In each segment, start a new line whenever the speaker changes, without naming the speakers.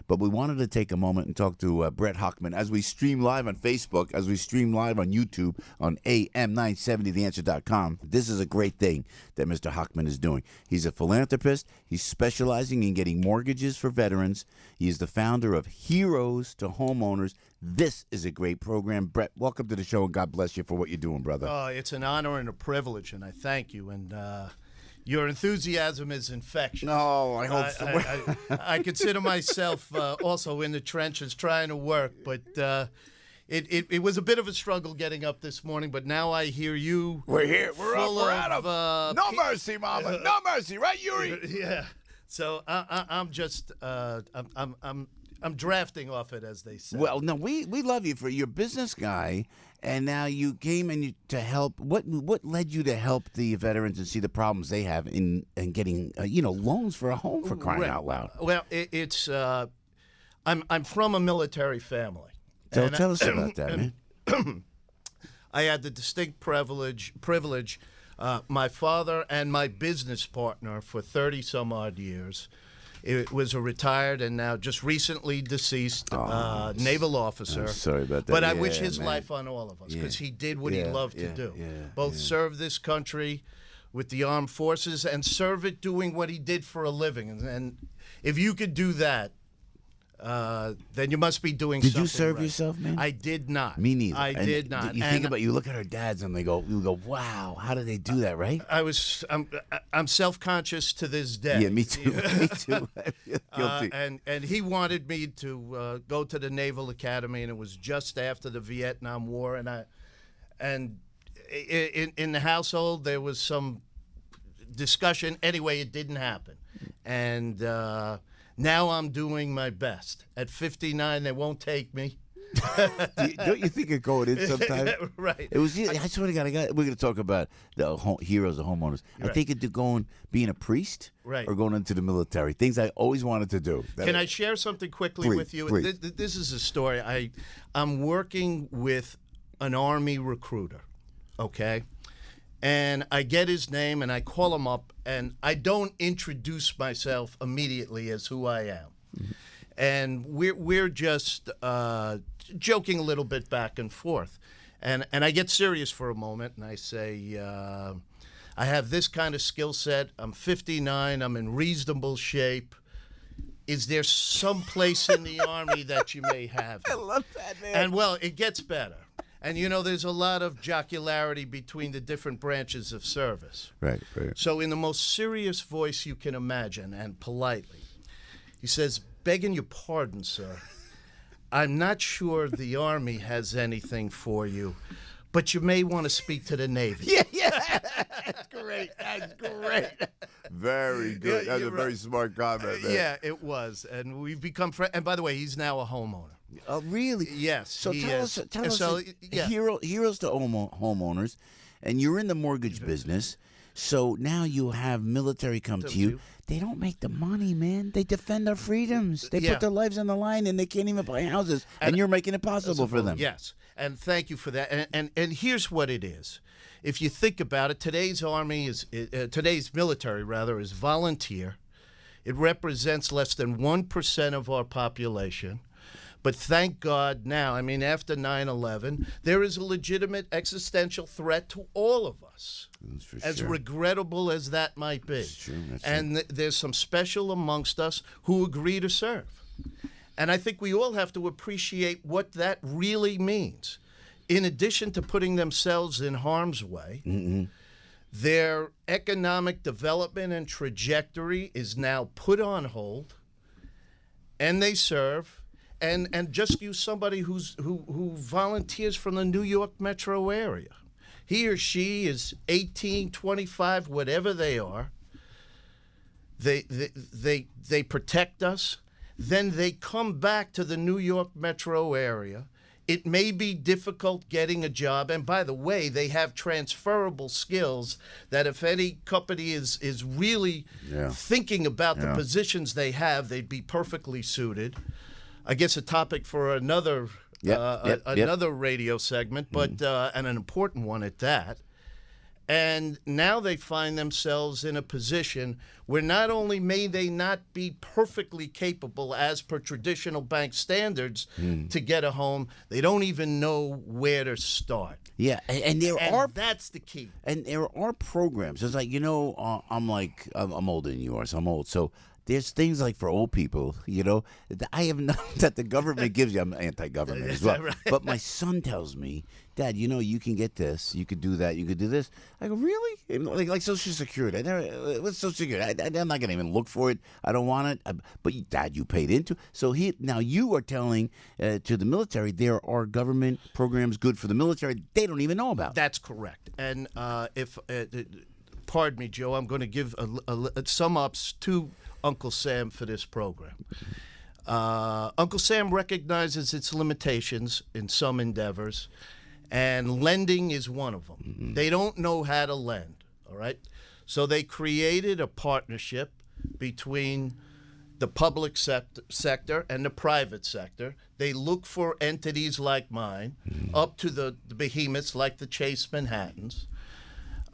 But we wanted to take a moment and talk to Brett Hochman as we stream live on Facebook, as we stream live on YouTube on AM970theanswer.com. This is a great thing that Mr. Hochman is doing. He's a philanthropist. He's specializing in getting mortgages for veterans. He is the founder of Heroes to Homeowners. This is a great program. Brett, welcome to the show, and God bless you for what you're doing, brother.
It's an honor and a privilege, and I thank you. And your enthusiasm is infectious.
No, I hope so.
I consider myself also in the trenches trying to work, but it was a bit of a struggle getting up this morning, but now I hear you.
We're here. We're up. We're out of. No mercy, Mama. No mercy, right, Yuri?
Yeah. So I'm just I'm drafting off it, as they say.
Well, no, we love you for your business guy, and now you came to help. What led you to help the veterans and see the problems they have in getting loans for a home, for crying out loud?
Well, it's I'm from a military family.
Tell us about that, man.
I had the distinct privilege. My father and my business partner for 30 some odd years. It was a retired and now just recently deceased naval officer.
I'm sorry about that.
But I wish his life on all of us, because he did what he loved to do. Both serve this country with the armed forces and serve it doing what he did for a living. And if you could do that, then you must be doing something.
Did you serve
right.
yourself, man?
I did not.
Me neither.
I did not.
You look at our dads and you go, wow, how did they do that, right?
I'm self-conscious to this day.
Yeah, me too. Me too. Guilty.
And he wanted me to go to the Naval Academy, and it was just after the Vietnam War, and in the household there was some discussion. Anyway, it didn't happen, and now I'm doing my best. At 59, they won't take me.
Don't you think of going in sometime?
Right.
It was. I swear to God, we're going to talk about the heroes of homeowners.
Right.
I think it'd being a priest,
right,
or going into the military. Things I always wanted to do.
Can I share something quickly with you? This is a story. I'm working with an Army recruiter, okay? And I get his name, and I call him up, and I don't introduce myself immediately as who I am. Mm-hmm. And we're just joking a little bit back and forth. And I get serious for a moment, and I say, I have this kind of skill set. I'm 59. I'm in reasonable shape. Is there some place in the Army that you may have me?
I love that, man.
And, well, it gets better. And, there's a lot of jocularity between the different branches of service.
Right.
So in the most serious voice you can imagine, and politely, he says, begging your pardon, sir, I'm not sure the Army has anything for you, but you may want to speak to the Navy.
Yeah. That's great. Very good. That's a very smart comment, man.
Yeah, it was. And we've become friends. And by the way, he's now a homeowner.
Oh, really?
Yes.
So tell us, heroes to homeowners, and you're in the mortgage business. So now you have military come to you. They don't make the money, man. They defend our freedoms. They put their lives on the line, and they can't even buy houses. And you're making it possible for them.
Yes, and thank you for that. And here's what it is. If you think about it, today's military is volunteer. It represents less than 1% of our population. But thank God now, after 9/11, there is a legitimate existential threat to all of us, as regrettable as that might be.
That's true.
There's some special amongst us who agree to serve. And I think we all have to appreciate what that really means. In addition to putting themselves in harm's way, their economic development and trajectory is now put on hold, and they serve. And just use somebody who volunteers from the New York metro area. He or she is 18, 25, whatever they are. They protect us. Then they come back to the New York metro area. It may be difficult getting a job. And by the way, they have transferable skills that if any company is really thinking about the positions they have, they'd be perfectly suited. I guess a topic for another radio segment, but and an important one at that. And now they find themselves in a position where not only may they not be perfectly capable as per traditional bank standards to get a home, they don't even know where to start.
Yeah, and
that's the key.
And there are programs. It's like, I'm older than you are, so I'm old. So there's things like for old people, I have known that the government gives you. I'm anti-government as well.
Right?
But my son tells me, Dad, you can get this, you could do that, you could do this. I go, really? Like Social Security. What's Social Security? I'm not going to even look for it. I don't want it. But Dad, you paid into. So now you are telling to the military there are government programs good for the military they don't even know about.
That's correct. And pardon me, Joe, I'm going to give sum ups to Uncle Sam for this program. Uncle Sam recognizes its limitations in some endeavors, and lending is one of them. Mm-hmm. They don't know how to lend, all right? So they created a partnership between the public sector and the private sector. They look for entities like mine, up to the behemoths like the Chase Manhattans.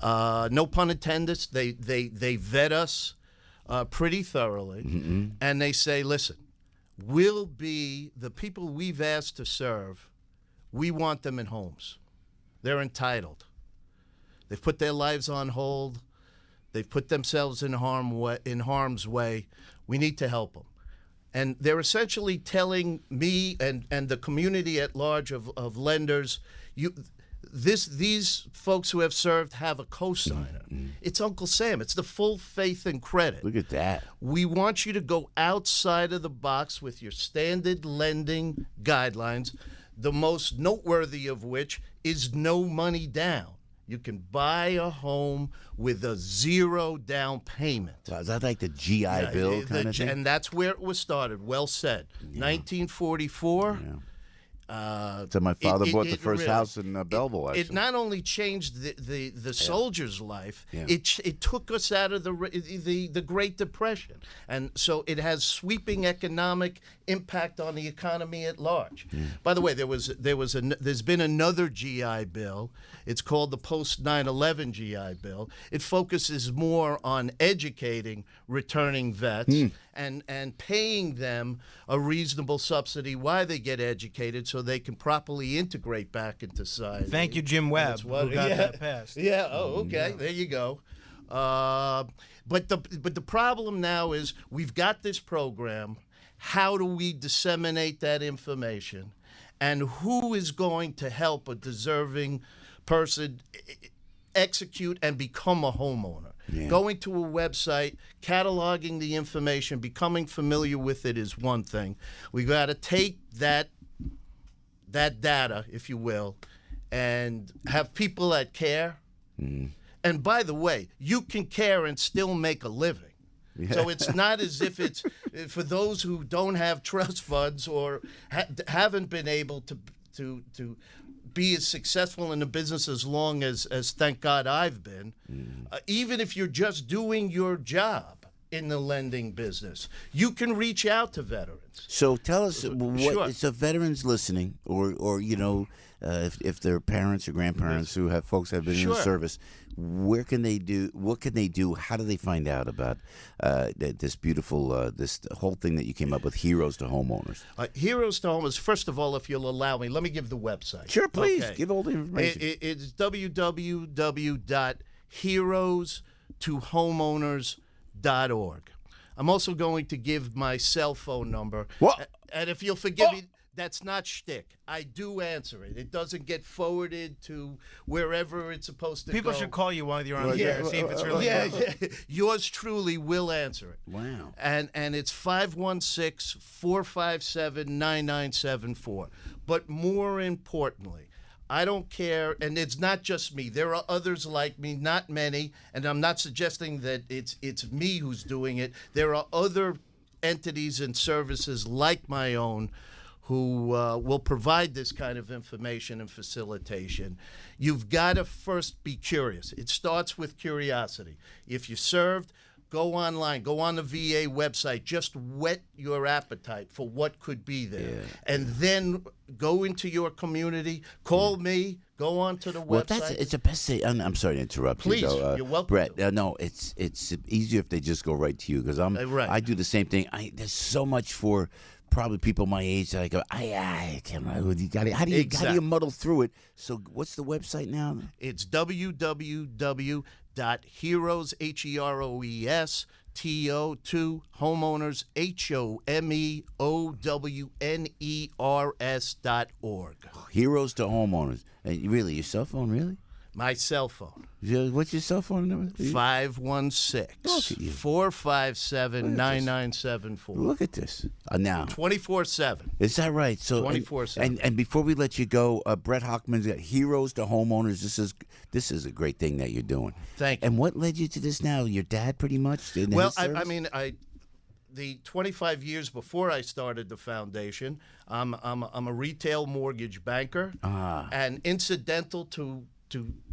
No pun intended. They vet us pretty thoroughly, and they say, listen, we'll be the people we've asked to serve. We want them in homes. They're entitled. They've put their lives on hold. They've put themselves in harm's way. We need to help them. And they're essentially telling me and the community at large of lenders, these folks who have served have a cosigner. It's Uncle Sam. It's the full faith and credit.
Look at that.
We want you to go outside of the box with your standard lending guidelines, the most noteworthy of which is no money down. You can buy a home with a 0 down payment.
So is that like the GI Bill kind of thing?
And that's where it was started. Well said. 1944.
Yeah. So my father bought the first house in Belleville.
It not only changed the soldier's life, it took us out of the Great Depression, and so it has sweeping economic impact on the economy at large. By the way, there's been another GI Bill. It's called the post 9/11 GI Bill. It focuses more on educating returning vets and paying them a reasonable subsidy while they get educated so they can properly integrate back into society.
Thank you, Jim Webb, who got that passed.
Yeah, okay, there you go. But the problem now is we've got this program. How do we disseminate that information? And who is going to help a deserving person execute and become a homeowner? Yeah. Going to a website, cataloging the information, becoming familiar with it is one thing. We got to take that data, if you will, and have people that care. And by the way, you can care and still make a living. Yeah. So it's not as if it's for those who don't have trust funds or haven't been able to be as successful in the business as long as thank God I've been. Even if you're just doing your job in the lending business, you can reach out to veterans.
So tell us
Sure.
So veterans listening, or if they're parents or grandparents who have folks that have been in the service, what can they do? How do they find out about this beautiful this whole thing that you came up with, Heroes to Homeowners?
Heroes to Homeowners. First of all, if you'll allow me, let me give the website.
Sure, please. Okay. Give all the information.
It's www.heroestohomeowners.org. I'm also going to give my cell phone number.
What?
And if you'll forgive me, that's not shtick. I do answer it. It doesn't get forwarded to wherever it's supposed to
People
go.
should call you while you're on the air, see if it's really
Yours truly will answer it.
Wow.
And it's 516-457-9974. But more importantly, I don't care, and it's not just me. There are others like me, not many, and I'm not suggesting that it's me who's doing it. There are other entities and services like my own who will provide this kind of information and facilitation. You've got to first be curious. It starts with curiosity. If you served, go online, go on the VA website, just whet your appetite for what could be there. And then go into your community, call me, Go on to the
Well,
website.
it's a best say. I'm sorry to interrupt
Please,
you, though.
you're welcome.
Brett. No, it's easier if they just go right to you because
Right.
I do the same thing. There's so much for probably people my age that I go, I can't. How do you muddle through it? So what's the website now?
It's www.heroes HEROES homeowners HOMEOWNERS.org.
Heroes to Homeowners. And really, your cell phone, really?
My cell phone.
What's your cell phone number?
516-457-9974.
Look at this. Now.
24/7.
Is that right? So
24/7.
And before we let you go, Brett Hochman's got Heroes to Homeowners. This is a great thing that you're doing.
Thank you.
And what led you to this now? Your dad, pretty much?
Well, the 25 years before I started the foundation, I'm a retail mortgage banker, and incidental to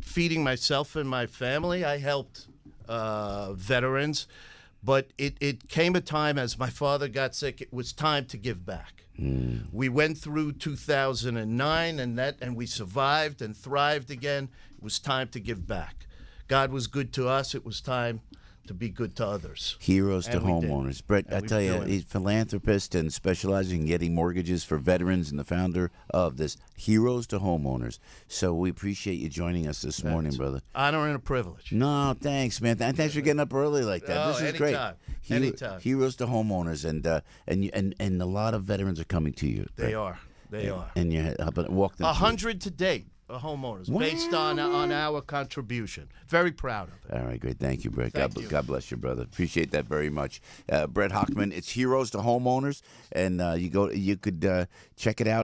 feeding myself and my family, I helped veterans. But it came a time as my father got sick, it was time to give back. We went through 2009 and we survived and thrived again. It was time to give back. God was good to us. It was time to be good to others.
Heroes to Homeowners. Brett, I tell you, he's a philanthropist and specializing in getting mortgages for veterans and the founder of this Heroes to Homeowners. So we appreciate you joining us this morning, brother.
Honor and a privilege.
No, thanks, man. Thanks for getting up early like that. This is great.
Anytime.
Heroes to Homeowners, and a lot of veterans are coming to you.
They are. They are.
And you walk them
100 to date. Homeowners, based on our contribution. Very proud of it.
All right, great. Thank you, Brett.
Thank you.
God bless you, brother. Appreciate that very much. Brett Hochman, it's Heroes to Homeowners, and you could check it out.